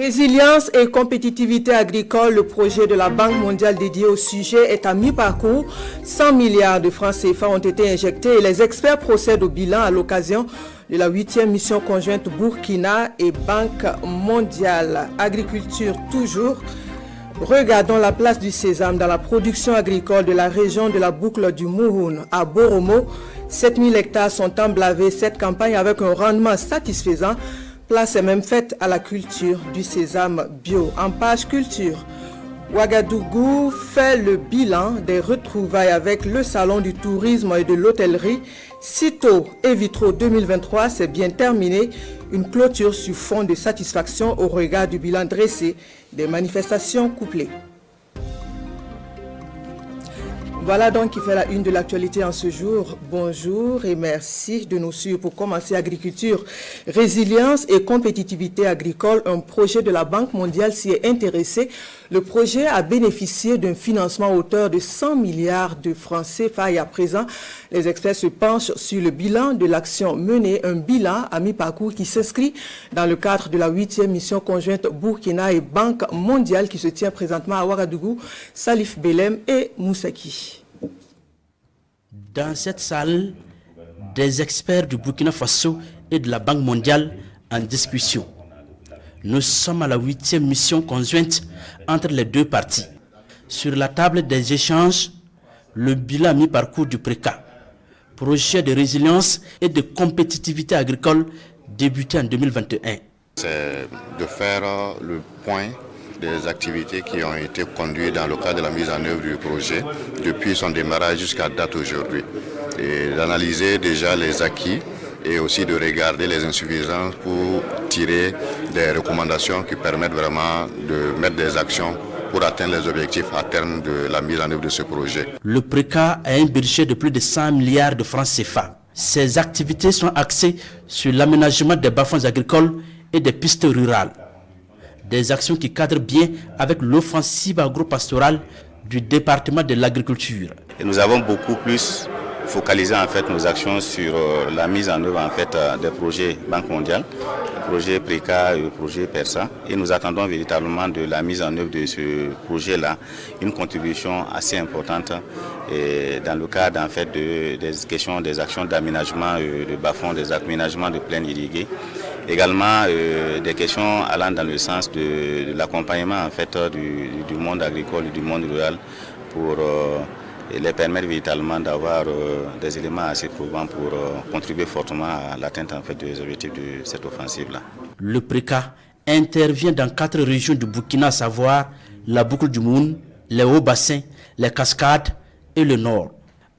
Résilience et compétitivité agricole, le projet de la Banque mondiale dédié au sujet est à mi-parcours. 100 milliards de francs CFA ont été injectés et les experts procèdent au bilan à l'occasion de la 8e mission conjointe Burkina et Banque mondiale. Agriculture toujours. Regardons la place du sésame dans la production agricole de la région de la boucle du Mouhoun à Boromo. 7000 hectares sont emblavés cette campagne avec un rendement satisfaisant. Place est même faite à la culture du sésame bio. En page culture, Ouagadougou fait le bilan des retrouvailles avec le salon du tourisme et de l'hôtellerie. Cito et Vitro 2023, c'est bien terminé. Une clôture sur fond de satisfaction au regard du bilan dressé des manifestations couplées. Voilà donc qui fait la une de l'actualité en ce jour. Bonjour et merci de nous suivre pour commencer Agriculture, Résilience et Compétitivité agricole. Un projet de la Banque mondiale s'y est intéressé. Le projet a bénéficié d'un financement à hauteur de 100 milliards de francs CFA et à présent, les experts se penchent sur le bilan de l'action menée, un bilan à mi-parcours qui s'inscrit dans le cadre de la 8e mission conjointe Burkina et Banque mondiale qui se tient présentement à Ouagadougou, Salif Belem et Moussaki. Dans cette salle, des experts du Burkina Faso et de la Banque mondiale en discussion. Nous sommes à la 8e mission conjointe entre les deux parties. Sur la table des échanges, le bilan mi-parcours du PRECA, projet de résilience et de compétitivité agricole débuté en 2021. C'est de faire le point des activités qui ont été conduites dans le cadre de la mise en œuvre du projet depuis son démarrage jusqu'à date aujourd'hui. Et d'analyser déjà les acquis et aussi de regarder les insuffisances pour tirer des recommandations qui permettent vraiment de mettre des actions pour atteindre les objectifs à terme de la mise en œuvre de ce projet. Le PRECA a un budget de plus de 100 milliards de francs CFA. Ces activités sont axées sur l'aménagement des bas-fonds agricoles et des pistes rurales. Des actions qui cadrent bien avec l'offensive agro-pastorale du département de l'agriculture. Et nous avons beaucoup plus focalisé en fait nos actions sur la mise en œuvre en fait des projets Banque mondiale, le projet PRECA et le projet PERSA. Et nous attendons véritablement de la mise en œuvre de ce projet-là une contribution assez importante et dans le cadre en fait des questions des actions d'aménagement de bas-fonds, des aménagements de plaines irriguées. Également des questions allant dans le sens de l'accompagnement en fait du monde agricole et du monde rural pour les permettre véritablement d'avoir des éléments assez probants pour contribuer fortement à l'atteinte en fait des objectifs de cette offensive-là. Le PRECA intervient dans 4 régions du Burkina, à savoir la boucle du Moun, les hauts bassins, les cascades et le nord.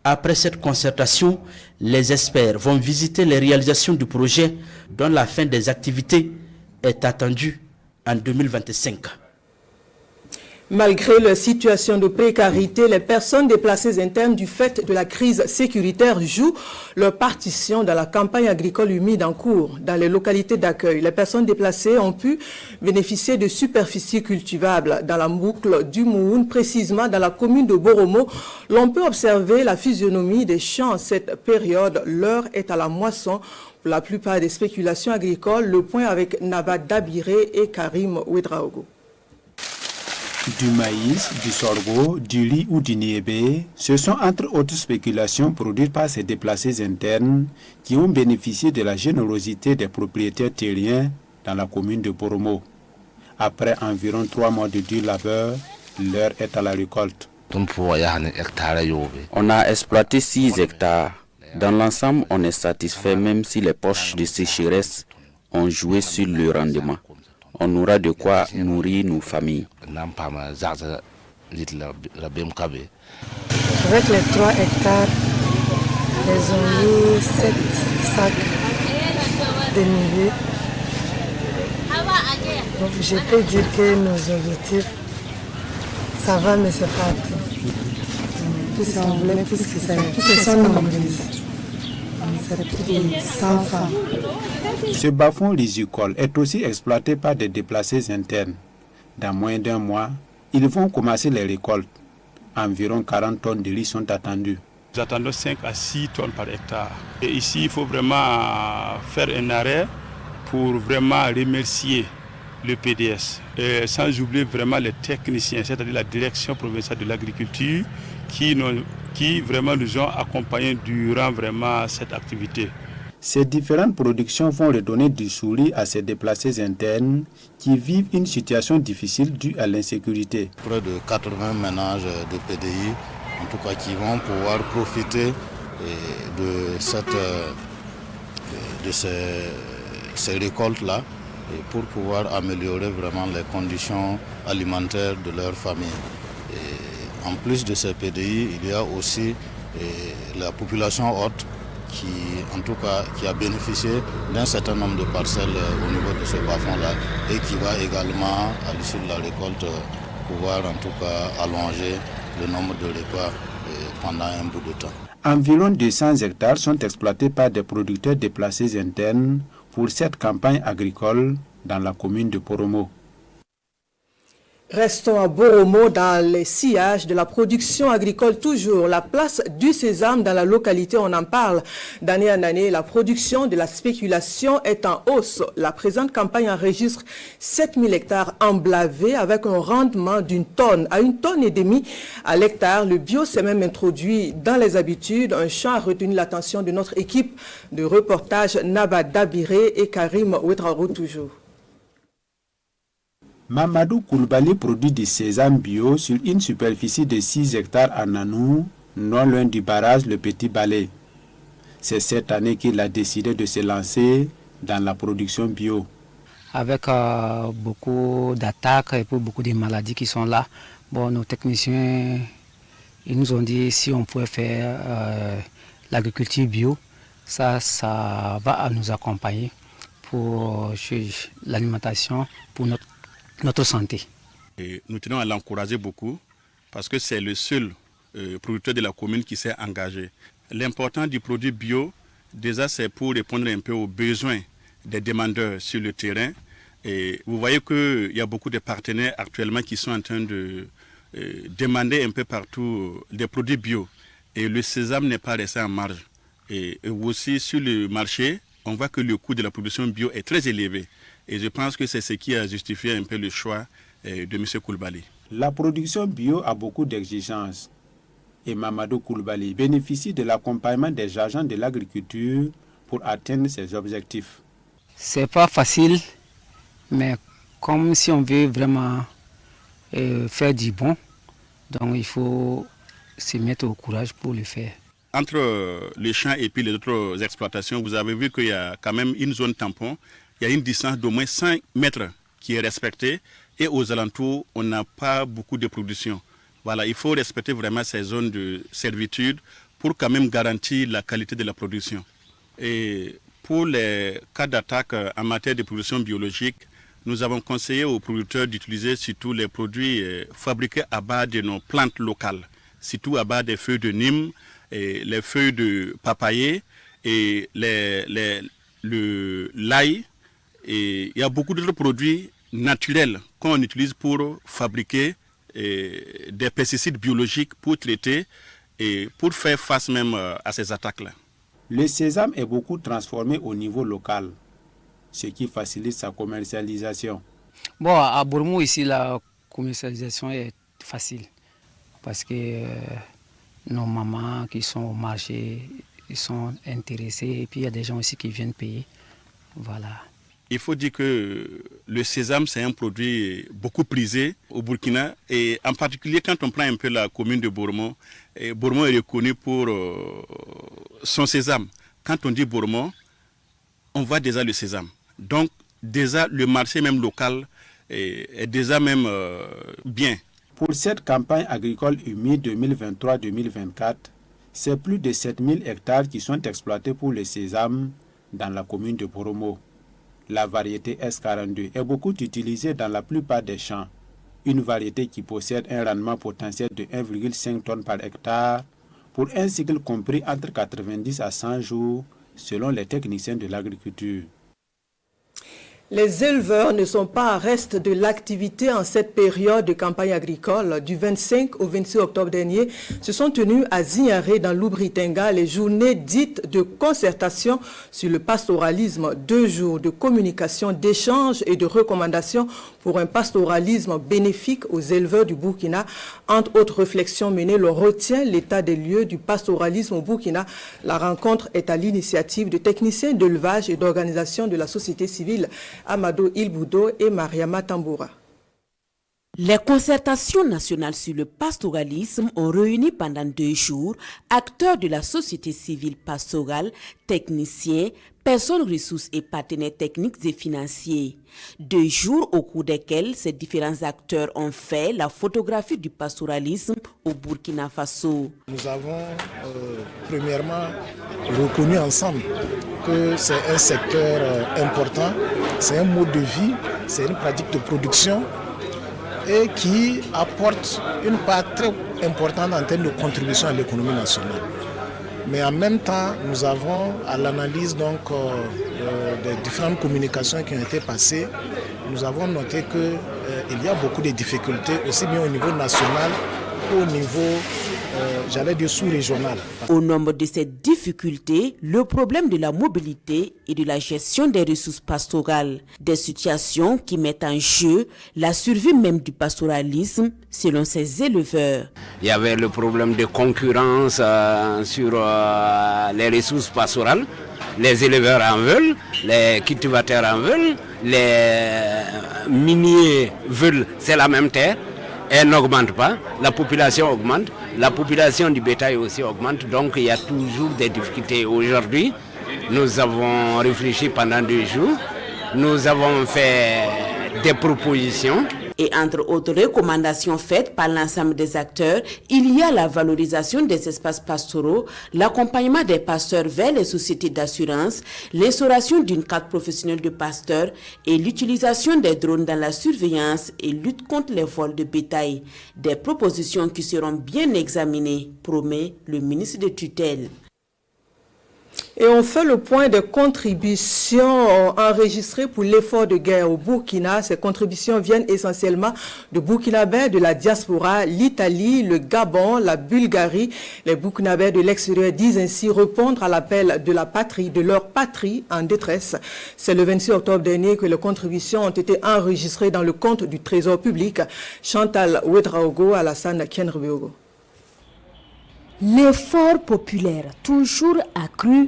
Après cette concertation, les experts vont visiter les réalisations du projet dont la fin des activités est attendue en 2025. Malgré leur situation de précarité, les personnes déplacées internes du fait de la crise sécuritaire jouent leur partition dans la campagne agricole humide en cours dans les localités d'accueil. Les personnes déplacées ont pu bénéficier de superficies cultivables dans la boucle du Mouhoun, précisément dans la commune de Boromo. L'on peut observer la physionomie des champs en cette période. L'heure est à la moisson pour la plupart des spéculations agricoles. Le point avec Navad Dabiré et Karim Ouedraogo. Du maïs, du sorgho, du riz ou du niébé, ce sont entre autres spéculations produites par ces déplacés internes qui ont bénéficié de la générosité des propriétaires terriens dans la commune de Boromo. Après environ 3 mois de dur labeur, l'heure est à la récolte. On a exploité 6 hectares. Dans l'ensemble, on est satisfait même si les poches de sécheresse ont joué sur le rendement. On aura de quoi nourrir nos familles. Avec les 3 hectares, ils ont eu 7 sacs de niébé. Donc je peux dire que nos objectifs, ça va, mais c'est pas tout. Plus on voulait, plus que ça nombreuses. C'est plus de 100 femmes. Ce bas-fond risicole est aussi exploité par des déplacés internes. Dans moins d'un mois, ils vont commencer les récoltes. Environ 40 tonnes de riz sont attendues. Nous attendons 5 à 6 tonnes par hectare. Et ici, il faut vraiment faire un arrêt pour vraiment remercier le PDS, sans oublier vraiment les techniciens, c'est-à-dire la direction provinciale de l'agriculture qui vraiment nous ont accompagnés durant vraiment cette activité. Ces différentes productions vont redonner du sourire à ces déplacés internes qui vivent une situation difficile due à l'insécurité. Près de 80 ménages de PDI, en tout cas qui vont pouvoir profiter de ces récoltes-là pour pouvoir améliorer vraiment les conditions alimentaires de leur famille. Et en plus de ces PDI, il y a aussi la population haute qui a bénéficié d'un certain nombre de parcelles au niveau de ce bas-fond-là et qui va également, à l'issue de la récolte, pouvoir en tout cas allonger le nombre de repas pendant un bout de temps. Environ 200 hectares sont exploités par des producteurs déplacés internes pour cette campagne agricole dans la commune de Poromo. Restons à Boromo dans les sillages de la production agricole toujours. La place du sésame dans la localité, on en parle d'année en année. La production de la spéculation est en hausse. La présente campagne enregistre 7000 hectares emblavés avec un rendement d'une tonne à 1,5 tonne à l'hectare. Le bio s'est même introduit dans les habitudes. Un champ a retenu l'attention de notre équipe de reportage Naba Dabiré et Karim Ouedraro toujours. Mamadou Koulibaly produit du sésame bio sur une superficie de 6 hectares à Nanou, non loin du barrage Le Petit Balai. C'est cette année qu'il a décidé de se lancer dans la production bio. Avec beaucoup d'attaques et beaucoup de maladies qui sont là, nos techniciens ils nous ont dit si on pouvait faire l'agriculture bio, ça va nous accompagner pour l'alimentation, pour notre santé. Et nous tenons à l'encourager beaucoup parce que c'est le seul producteur de la commune qui s'est engagé. L'important du produit bio, déjà c'est pour répondre un peu aux besoins des demandeurs sur le terrain. Et vous voyez qu'il y a beaucoup de partenaires actuellement qui sont en train de demander un peu partout des produits bio. Et le sésame n'est pas resté en marge. Et aussi sur le marché, on voit que le coût de la production bio est très élevé. Et je pense que c'est ce qui a justifié un peu le choix de M. Koulibaly. La production bio a beaucoup d'exigences. Et Mamadou Koulibaly bénéficie de l'accompagnement des agents de l'agriculture pour atteindre ses objectifs. C'est pas facile, mais comme si on veut vraiment faire du bon, donc il faut se mettre au courage pour le faire. Entre les champs et puis les autres exploitations, vous avez vu qu'il y a quand même une zone tampon. Il y a une distance d'au moins 5 mètres qui est respectée et aux alentours, on n'a pas beaucoup de production. Voilà, il faut respecter vraiment ces zones de servitude pour quand même garantir la qualité de la production. Et pour les cas d'attaque en matière de production biologique, nous avons conseillé aux producteurs d'utiliser surtout les produits fabriqués à base de nos plantes locales, surtout à base des feuilles de Nîmes, et les feuilles de papayer et l'ail. Et il y a beaucoup d'autres produits naturels qu'on utilise pour fabriquer des pesticides biologiques pour traiter et pour faire face même à ces attaques-là. Le sésame est beaucoup transformé au niveau local, ce qui facilite sa commercialisation. À Boromo, ici, la commercialisation est facile parce que nos mamans qui sont au marché, ils sont intéressés et puis il y a des gens aussi qui viennent payer. Voilà. Il faut dire que le sésame, c'est un produit beaucoup prisé au Burkina. Et en particulier, quand on prend un peu la commune de Boromo, Boromo est reconnu pour son sésame. Quand on dit Boromo, on voit déjà le sésame. Donc, déjà, le marché même local est déjà même bien. Pour cette campagne agricole humide 2023-2024, c'est plus de 7000 hectares qui sont exploités pour le sésame dans la commune de Boromo. La variété S42 est beaucoup utilisée dans la plupart des champs. Une variété qui possède un rendement potentiel de 1,5 tonnes par hectare pour un cycle compris entre 90 à 100 jours selon les techniciens de l'agriculture. Les éleveurs ne sont pas à reste de l'activité en cette période de campagne agricole. Du 25 au 26 octobre dernier, se sont tenues à Zignaré dans l'Oubri-Tenga les journées dites de concertation sur le pastoralisme. 2 jours de communication, d'échange et de recommandations pour un pastoralisme bénéfique aux éleveurs du Burkina. Entre autres réflexions menées, l'on retient l'état des lieux du pastoralisme au Burkina. La rencontre est à l'initiative de techniciens d'élevage et d'organisation de la société civile. Amadou Ilboudo et Mariama Tamboura. Les concertations nationales sur le pastoralisme ont réuni pendant 2 jours acteurs de la société civile pastorale, techniciens, personnes ressources et partenaires techniques et financiers. 2 jours au cours desquels ces différents acteurs ont fait la photographie du pastoralisme au Burkina Faso. Nous avons premièrement reconnu ensemble que c'est un secteur important, c'est un mode de vie, c'est une pratique de production et qui apporte une part très importante en termes de contribution à l'économie nationale. Mais en même temps, nous avons, à l'analyse des différentes communications qui ont été passées, nous avons noté qu'il y a beaucoup de difficultés, aussi bien au niveau national qu'au niveau, sous-régional. Au nombre de ces difficultés, le problème de la mobilité et de la gestion des ressources pastorales, des situations qui mettent en jeu la survie même du pastoralisme selon ces éleveurs. Il y avait le problème de concurrence sur les ressources pastorales. Les éleveurs en veulent, les cultivateurs en veulent, les miniers veulent, c'est la même terre. Elle n'augmente pas, la population augmente, la population du bétail aussi augmente, donc il y a toujours des difficultés. Aujourd'hui, nous avons réfléchi pendant 2 jours, nous avons fait des propositions. Et entre autres recommandations faites par l'ensemble des acteurs, il y a la valorisation des espaces pastoraux, l'accompagnement des pasteurs vers les sociétés d'assurance, l'instauration d'une carte professionnelle de pasteur et l'utilisation des drones dans la surveillance et lutte contre les vols de bétail. Des propositions qui seront bien examinées, promet le ministre de tutelle. Et on fait le point des contributions enregistrées pour l'effort de guerre au Burkina. Ces contributions viennent essentiellement de Burkinabés de la diaspora, l'Italie, le Gabon, la Bulgarie. Les Burkinabés de l'extérieur disent ainsi répondre à l'appel de la patrie, de leur patrie en détresse. C'est le 26 octobre dernier que les contributions ont été enregistrées dans le compte du Trésor public. Chantal Ouedraogo, Alassane Kenrebiogo. L'effort populaire toujours accru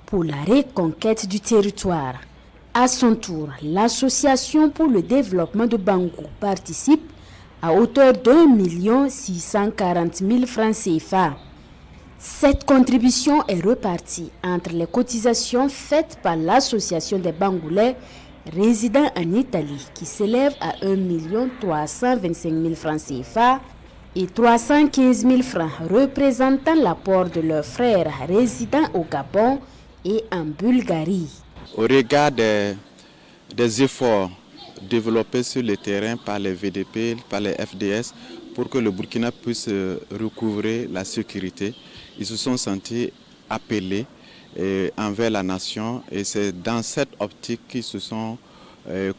pour la reconquête du territoire. À son tour, l'association pour le développement de Bangou participe à hauteur d'1 640 000 francs CFA. Cette contribution est repartie entre les cotisations faites par l'association des Bangoulais résidant en Italie qui s'élève à 1 325 000 francs CFA et 315 000 francs représentant l'apport de leurs frères résidant au Gabon et en Bulgarie. Au regard des efforts développés sur le terrain par les VDP, par les FDS, pour que le Burkina puisse recouvrer la sécurité, ils se sont sentis appelés envers la nation et c'est dans cette optique qu'ils se sont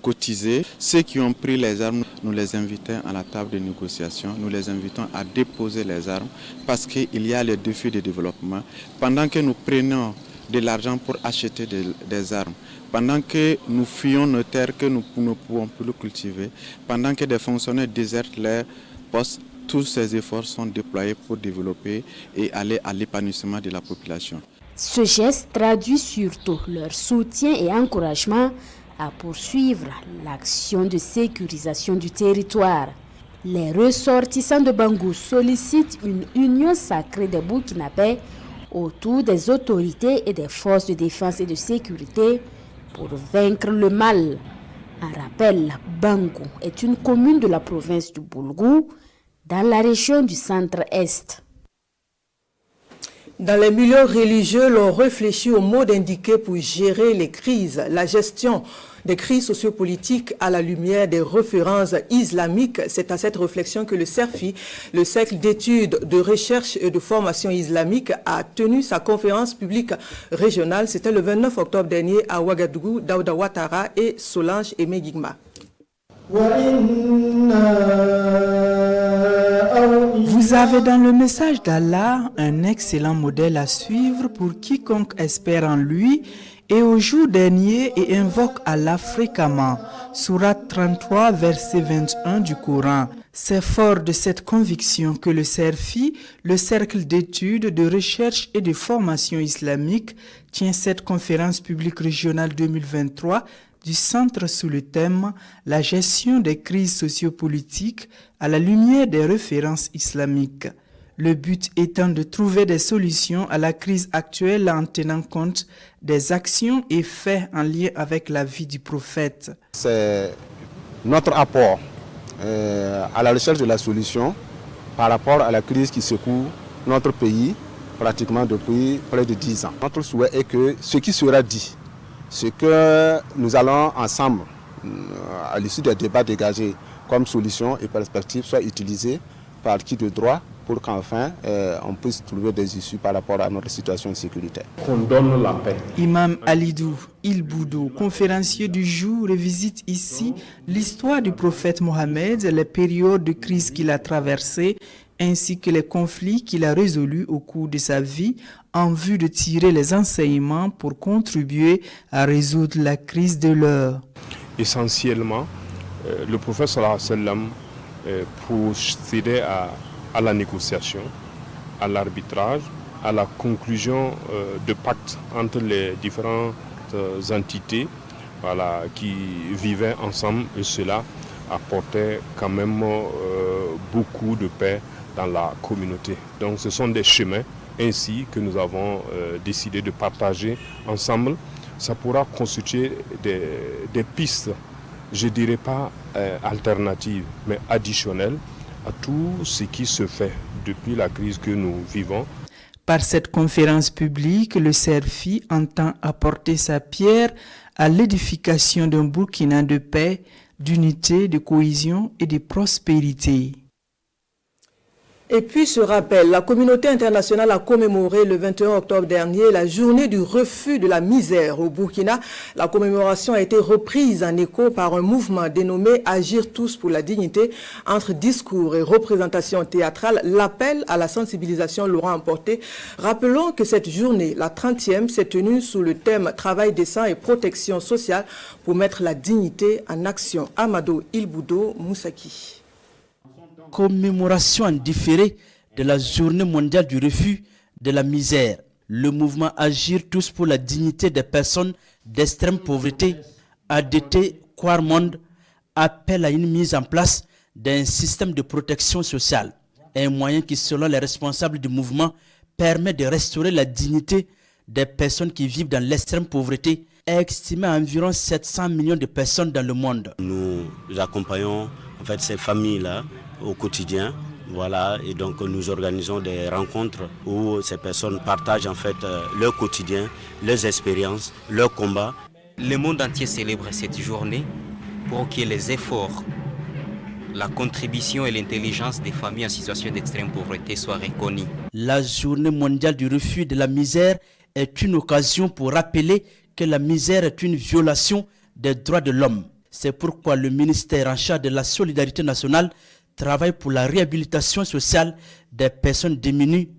cotisés. Ceux qui ont pris les armes, nous les invitons à la table de négociation, nous les invitons à déposer les armes parce qu'il y a le défi de développement. Pendant que nous prenons de l'argent pour acheter des armes, pendant que nous fuyons nos terres que nous ne pouvons plus cultiver, pendant que des fonctionnaires désertent leurs postes, tous ces efforts sont déployés pour développer et aller à l'épanouissement de la population. Ce geste traduit surtout leur soutien et encouragement à poursuivre l'action de sécurisation du territoire. Les ressortissants de Bangou sollicitent une union sacrée des Burkinabés autour des autorités et des forces de défense et de sécurité pour vaincre le mal. En rappel, Bangou est une commune de la province du Boulgou, dans la région du centre-est. Dans les milieux religieux, l'on réfléchit au mode indiqué pour gérer les crises. La gestion des crises sociopolitiques à la lumière des références islamiques. C'est à cette réflexion que le CERFI, le Cercle d'études, de recherche et de formation islamique, a tenu sa conférence publique régionale. C'était le 29 octobre dernier à Ouagadougou, Daouda Ouattara et Solange Emegigma. Vous avez dans le message d'Allah un excellent modèle à suivre pour quiconque espère en lui et au jour dernier et invoque Allah fréquemment. Sourate 33, verset 21 du Coran. C'est fort de cette conviction que le CERFI, le Cercle d'études, de recherche et de formation islamique, tient cette conférence publique régionale 2023 du centre sous le thème « La gestion des crises sociopolitiques à la lumière des références islamiques ». Le but étant de trouver des solutions à la crise actuelle en tenant compte des actions et faits en lien avec la vie du prophète. C'est notre apport à la recherche de la solution par rapport à la crise qui secoue notre pays pratiquement depuis près de 10 ans. Notre souhait est que ce qui sera dit, ce que nous allons ensemble, à l'issue des débats dégagés comme solution et perspective, soit utilisé par qui de droit pour qu'enfin on puisse trouver des issues par rapport à notre situation sécuritaire. Qu'on donne la paix. Imam Alidou Il-Boudou, conférencier du jour, revisite ici l'histoire du prophète Mohammed, les périodes de crise qu'il a traversées, ainsi que les conflits qu'il a résolus au cours de sa vie en vue de tirer les enseignements pour contribuer à résoudre la crise de l'heure. Essentiellement, le prophète sallallahu alayhi wa sallam procédait à la négociation, à l'arbitrage, à la conclusion de pactes entre les différentes entités qui vivaient ensemble, et cela apportait quand même beaucoup de paix dans la communauté. Donc ce sont des chemins ainsi que nous avons décidé de partager ensemble. Ça pourra constituer des pistes, je ne dirais pas alternatives, mais additionnelles à tout ce qui se fait depuis la crise que nous vivons. Par cette conférence publique, le CERFI entend apporter sa pierre à l'édification d'un Burkina de paix, d'unité, de cohésion et de prospérité. Et puis ce rappel, la communauté internationale a commémoré le 21 octobre dernier la journée du refus de la misère au Burkina. La commémoration a été reprise en écho par un mouvement dénommé Agir tous pour la dignité. Entre discours et représentations théâtrales, l'appel à la sensibilisation l'aura emporté. Rappelons que cette journée, la 30e, s'est tenue sous le thème Travail décent et protection sociale pour mettre la dignité en action. Amado Il-Boudou Moussaki. Commémoration en différé de la journée mondiale du refus de la misère. Le mouvement Agir tous pour la dignité des personnes d'extrême pauvreté, ADT Quarmonde, appelle à une mise en place d'un système de protection sociale. Un moyen qui, selon les responsables du mouvement, permet de restaurer la dignité des personnes qui vivent dans l'extrême pauvreté, estimée à environ 700 millions de personnes dans le monde. Nous accompagnons en fait ces familles-là au quotidien, et donc nous organisons des rencontres où ces personnes partagent en fait leur quotidien, leurs expériences, leurs combats. Le monde entier célèbre cette journée pour que les efforts, la contribution et l'intelligence des familles en situation d'extrême pauvreté soient reconnus. La journée mondiale du refus de la misère est une occasion pour rappeler que la misère est une violation des droits de l'homme. C'est pourquoi le ministère en charge de la solidarité nationale travaille pour la réhabilitation sociale des personnes démunies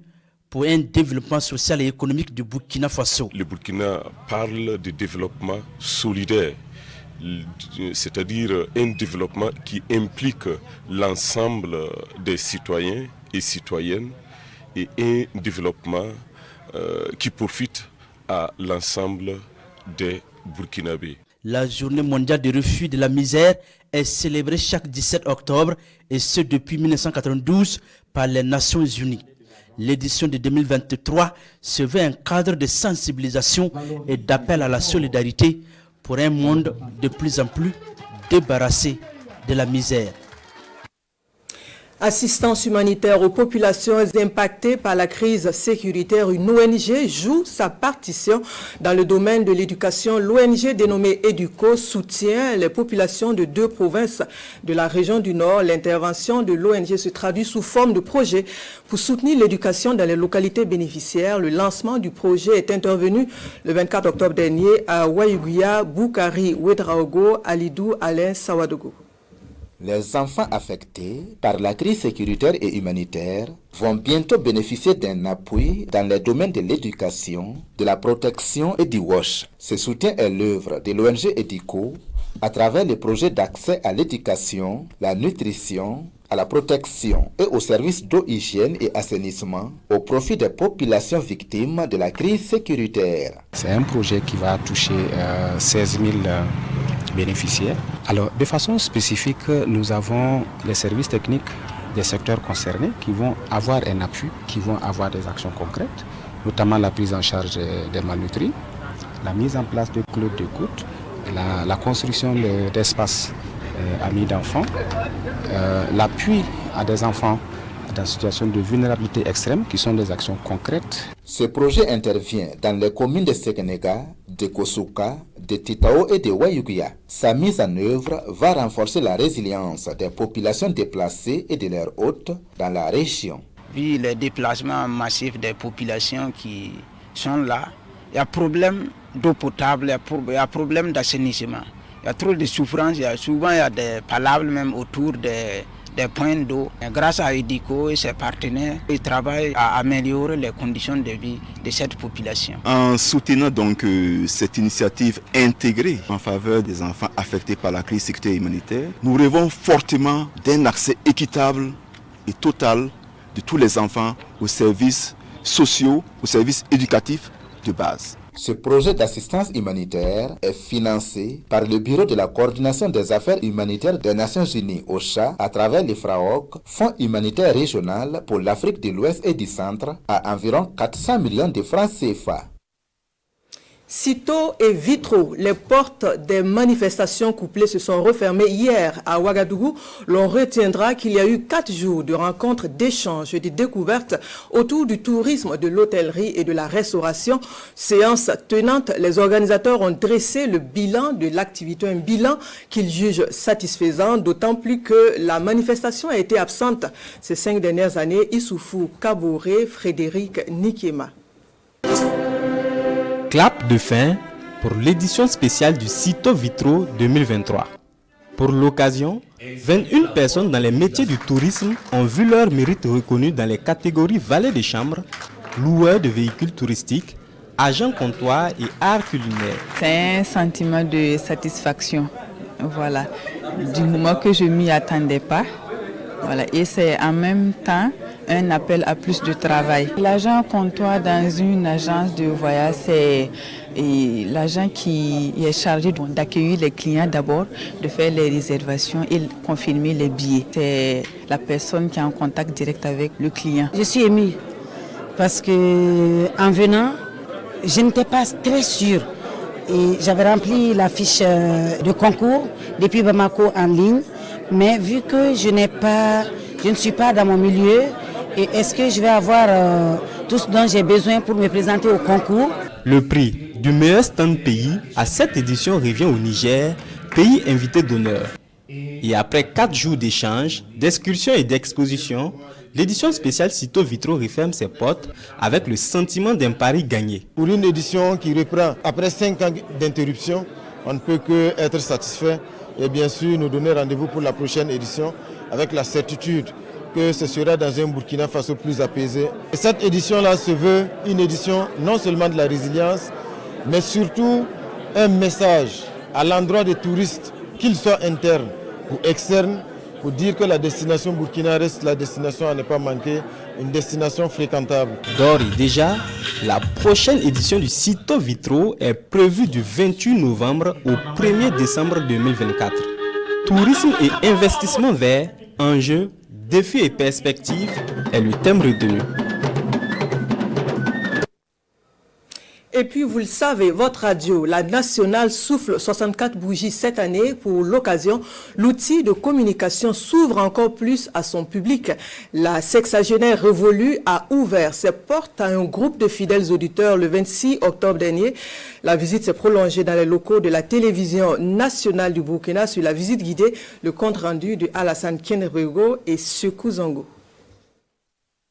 pour un développement social et économique du Burkina Faso. Le Burkina parle de développement solidaire, c'est-à-dire un développement qui implique l'ensemble des citoyens et citoyennes et un développement qui profite à l'ensemble des Burkinabés. La journée mondiale du refus de la misère est célébrée chaque 17 octobre et ce depuis 1992 par les Nations Unies. L'édition de 2023 se veut un cadre de sensibilisation et d'appel à la solidarité pour un monde de plus en plus débarrassé de la misère. Assistance humanitaire aux populations impactées par la crise sécuritaire, une ONG joue sa partition dans le domaine de l'éducation. L'ONG dénommée Educo soutient les populations de 2 provinces de la région du Nord. L'intervention de l'ONG se traduit sous forme de projet pour soutenir l'éducation dans les localités bénéficiaires. Le lancement du projet est intervenu le 24 octobre dernier à Wayuguya, Boukari, Ouedraogo, Alidou, Alain, Sawadogo. Les enfants affectés par la crise sécuritaire et humanitaire vont bientôt bénéficier d'un appui dans les domaines de l'éducation, de la protection et du WASH. Ce soutien est l'œuvre de l'ONG Educo à travers les projets d'accès à l'éducation, la nutrition, à la protection et aux services d'eau, hygiène et assainissement au profit des populations victimes de la crise sécuritaire. C'est un projet qui va toucher 16 000 bénéficiaires. Alors, de façon spécifique, nous avons les services techniques des secteurs concernés qui vont avoir un appui, qui vont avoir des actions concrètes, notamment la prise en charge des malnutris, la mise en place de clubs d'écoute, la construction d'espaces amis d'enfants, l'appui à des enfants dans situation de vulnérabilité extrême, qui sont des actions concrètes. Ce projet intervient dans les communes de Sekenega, de Kosuka, de Titao et de Wayuguya. Sa mise en œuvre va renforcer la résilience des populations déplacées et de leurs hôtes dans la région. Vu les déplacements massifs des populations qui sont là, il y a problème d'eau potable, il y a problème d'assainissement. Il y a trop de souffrances, souvent il y a des palabres même autour des points d'eau. Grâce à Educo et ses partenaires, ils travaillent à améliorer les conditions de vie de cette population. En soutenant donc cette initiative intégrée en faveur des enfants affectés par la crise sécuritaire humanitaire, nous rêvons fortement d'un accès équitable et total de tous les enfants aux services sociaux, aux services éducatifs de base. Ce projet d'assistance humanitaire est financé par le Bureau de la coordination des affaires humanitaires des Nations Unies, OCHA, à travers le FRAOC, Fonds humanitaire régional pour l'Afrique de l'Ouest et du Centre, à environ 400 millions de francs CFA. Citeaux et vitraux, les portes des manifestations couplées se sont refermées hier à Ouagadougou. L'on retiendra qu'il y a eu 4 jours de rencontres, d'échanges et de découvertes autour du tourisme, de l'hôtellerie et de la restauration. Séance tenante, les organisateurs ont dressé le bilan de l'activité, un bilan qu'ils jugent satisfaisant, d'autant plus que la manifestation a été absente ces 5 dernières années. Issoufou Kaboré, Frédéric Nikema. Clap de fin pour l'édition spéciale du Citeaux Vitraux 2023. Pour l'occasion, 21 personnes dans les métiers du tourisme ont vu leur mérite reconnu dans les catégories valets de chambre, loueurs de véhicules touristiques, agents comptoirs et art culinaire. C'est un sentiment de satisfaction, voilà, du moment que je ne m'y attendais pas. Voilà, et c'est en même temps un appel à plus de travail. L'agent comptoir dans une agence de voyage, c'est l'agent qui est chargé d'accueillir les clients d'abord, de faire les réservations et confirmer les billets. C'est la personne qui est en contact direct avec le client. Je suis émue parce que en venant, je n'étais pas très sûre. Et j'avais rempli la fiche de concours depuis Bamako en ligne. Mais vu que je ne suis pas dans mon milieu, et est-ce que je vais avoir tout ce dont j'ai besoin pour me présenter au concours? Le prix du meilleur stand pays à cette édition revient au Niger, pays invité d'honneur. Et après 4 jours d'échanges, d'excursions et d'expositions, l'édition spéciale Citeaux Vitraux referme ses portes avec le sentiment d'un pari gagné. Pour une édition qui reprend après 5 ans d'interruption, on ne peut que être satisfait. Et bien sûr, nous donner rendez-vous pour la prochaine édition avec la certitude que ce sera dans un Burkina Faso plus apaisé. Et cette édition-là se veut une édition non seulement de la résilience, mais surtout un message à l'endroit des touristes, qu'ils soient internes ou externes, pour dire que la destination Burkina reste la destination à ne pas manquer, une destination fréquentable. D'ores et déjà, la prochaine édition du Citeaux Vitraux est prévue du 28 novembre au 1er décembre 2024. Tourisme et investissement vert, enjeux, défis et perspectives est le thème retenu. Et puis, vous le savez, votre radio, la nationale, souffle 64 bougies cette année. Pour l'occasion, l'outil de communication s'ouvre encore plus à son public. La sexagénaire révolue a ouvert ses portes à un groupe de fidèles auditeurs le 26 octobre dernier. La visite s'est prolongée dans les locaux de la télévision nationale du Burkina. Sur la visite guidée, le compte rendu de Alassane Kenrego et Sekou Zango.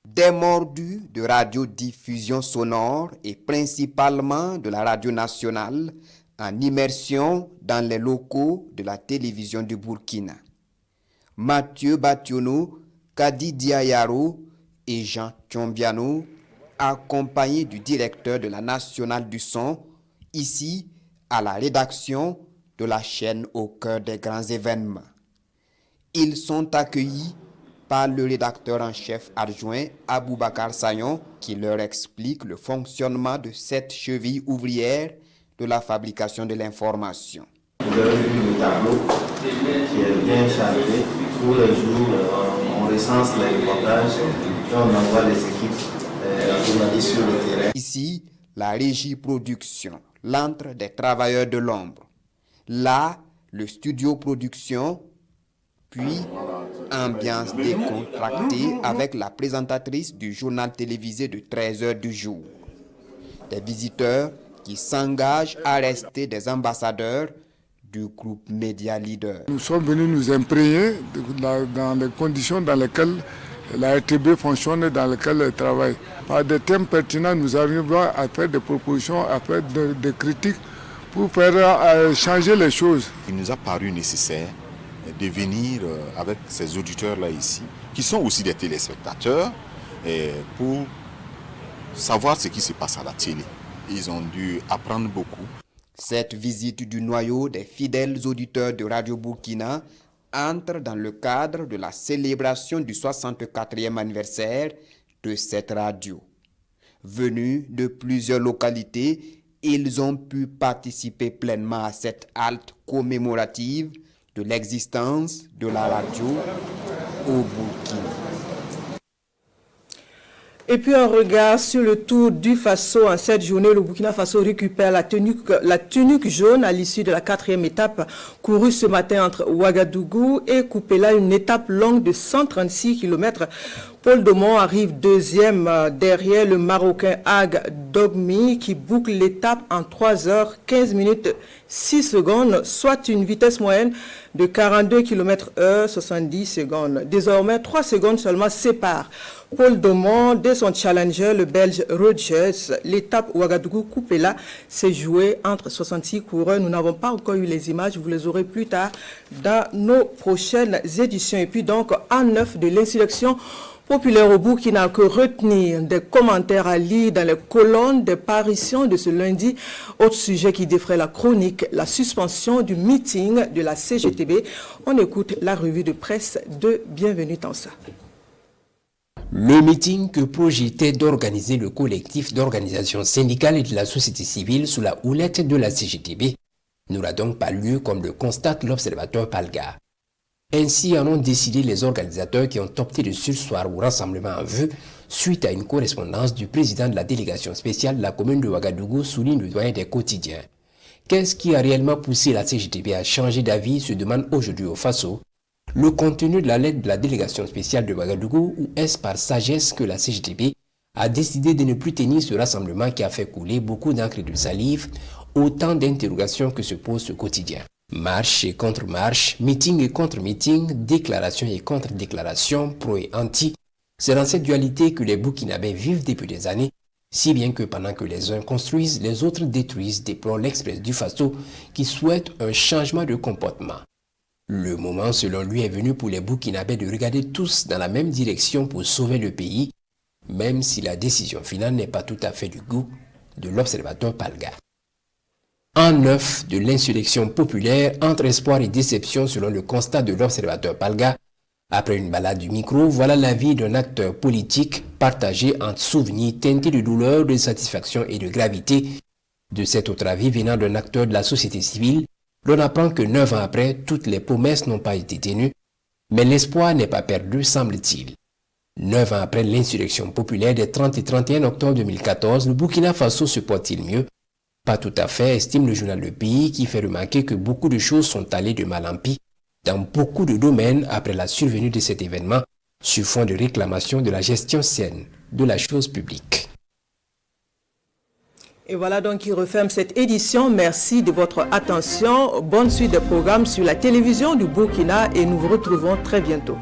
Des mordus de radiodiffusion sonore et principalement de la radio nationale en immersion dans les locaux de la télévision du Burkina. Mathieu Bationo, Kadi Diayaro et Jean Tchombiano, accompagnés du directeur de la nationale du son, ici à la rédaction de la chaîne au cœur des grands événements. Ils sont accueillis par le rédacteur en chef adjoint Aboubakar Sayon qui leur explique le fonctionnement de cette cheville ouvrière de la fabrication de l'information. Vous avez vu le tableau qui est bien chargé. Tous les jours, on recense les reportages et on envoie les équipes journalistes sur le terrain. Ici, la régie production, l'antre des travailleurs de l'ombre. Là, le studio production, puis ambiance décontractée avec la présentatrice du journal télévisé de 13h du jour. Des visiteurs qui s'engagent à rester des ambassadeurs du groupe Média Leader. Nous sommes venus nous imprégner dans les conditions dans lesquelles la RTB fonctionne et dans lesquelles elle travaille. Par des thèmes pertinents, nous arrivons à faire des propositions, à faire des critiques pour faire changer les choses. Il nous a paru nécessaire de venir avec ces auditeurs-là ici, qui sont aussi des téléspectateurs, pour savoir ce qui se passe à la télé. Ils ont dû apprendre beaucoup. Cette visite du noyau des fidèles auditeurs de Radio Burkina entre dans le cadre de la célébration du 64e anniversaire de cette radio. Venus de plusieurs localités, ils ont pu participer pleinement à cette halte commémorative de l'existence de la radio au Burkina. Et puis un regard sur le Tour du Faso. En cette journée, le Burkina Faso récupère la tunique jaune à l'issue de la 4e étape courue ce matin entre Ouagadougou et Koupela, une étape longue de 136 km. Paul Domon arrive deuxième derrière le Marocain Ag Dogmi qui boucle l'étape en 3h15 minutes 6 secondes, soit une vitesse moyenne de 42 km/h, 70 secondes. Désormais, 3 secondes seulement séparent Paul Domon de son challenger, le Belge Rogers. L'étape Ouagadougou-Koupela s'est jouée entre 66 coureurs. Nous n'avons pas encore eu les images, vous les aurez plus tard dans nos prochaines éditions. Et puis donc, en 9 de l'insurrection populaire au Burkina, que retenir des commentaires à lire dans les colonnes des parutions de ce lundi. Autre sujet qui défraie la chronique, la suspension du meeting de la CGTB. On écoute la revue de presse de Bienvenue Tansa. Le meeting que projetait d'organiser le collectif d'organisations syndicales et de la société civile sous la houlette de la CGTB n'aura donc pas lieu comme le constate l'observateur Palga. Ainsi en ont décidé les organisateurs qui ont opté de surseoir au rassemblement en vue suite à une correspondance du président de la délégation spéciale de la commune de Ouagadougou, souligne le doyen des quotidiens. Qu'est-ce qui a réellement poussé la CGTB à changer d'avis, se demande aujourd'hui au Faso. Le contenu de la lettre de la délégation spéciale de Ouagadougou, ou est-ce par sagesse que la CGTB a décidé de ne plus tenir ce rassemblement qui a fait couler beaucoup d'encre et de salive, autant d'interrogations que se pose ce quotidien. Marche et contre-marche, meeting et contre-meeting, déclaration et contre-déclaration, pro et anti, c'est dans cette dualité que les Burkinabés vivent depuis des années, si bien que pendant que les uns construisent, les autres détruisent, déplore l'Express du Faso qui souhaite un changement de comportement. Le moment, selon lui, est venu pour les Burkinabés de regarder tous dans la même direction pour sauver le pays, même si la décision finale n'est pas tout à fait du goût de l'observateur Palga. En 9 de l'insurrection populaire, entre espoir et déception selon le constat de l'observateur Palga, après une balade du micro, voilà l'avis d'un acteur politique partagé entre souvenirs teintés de douleur, de satisfaction et de gravité. De cet autre avis venant d'un acteur de la société civile, l'on apprend que 9 ans après, toutes les promesses n'ont pas été tenues, mais l'espoir n'est pas perdu, semble-t-il. 9 ans après l'insurrection populaire des 30 et 31 octobre 2014, le Burkina Faso se porte-t-il mieux? Pas tout à fait, estime le journal Le Pays, qui fait remarquer que beaucoup de choses sont allées de mal en pis dans beaucoup de domaines après la survenue de cet événement, sur fond de réclamation de la gestion saine de la chose publique. Et voilà donc qui referme cette édition. Merci de votre attention. Bonne suite de programmes sur la télévision du Burkina et nous vous retrouvons très bientôt.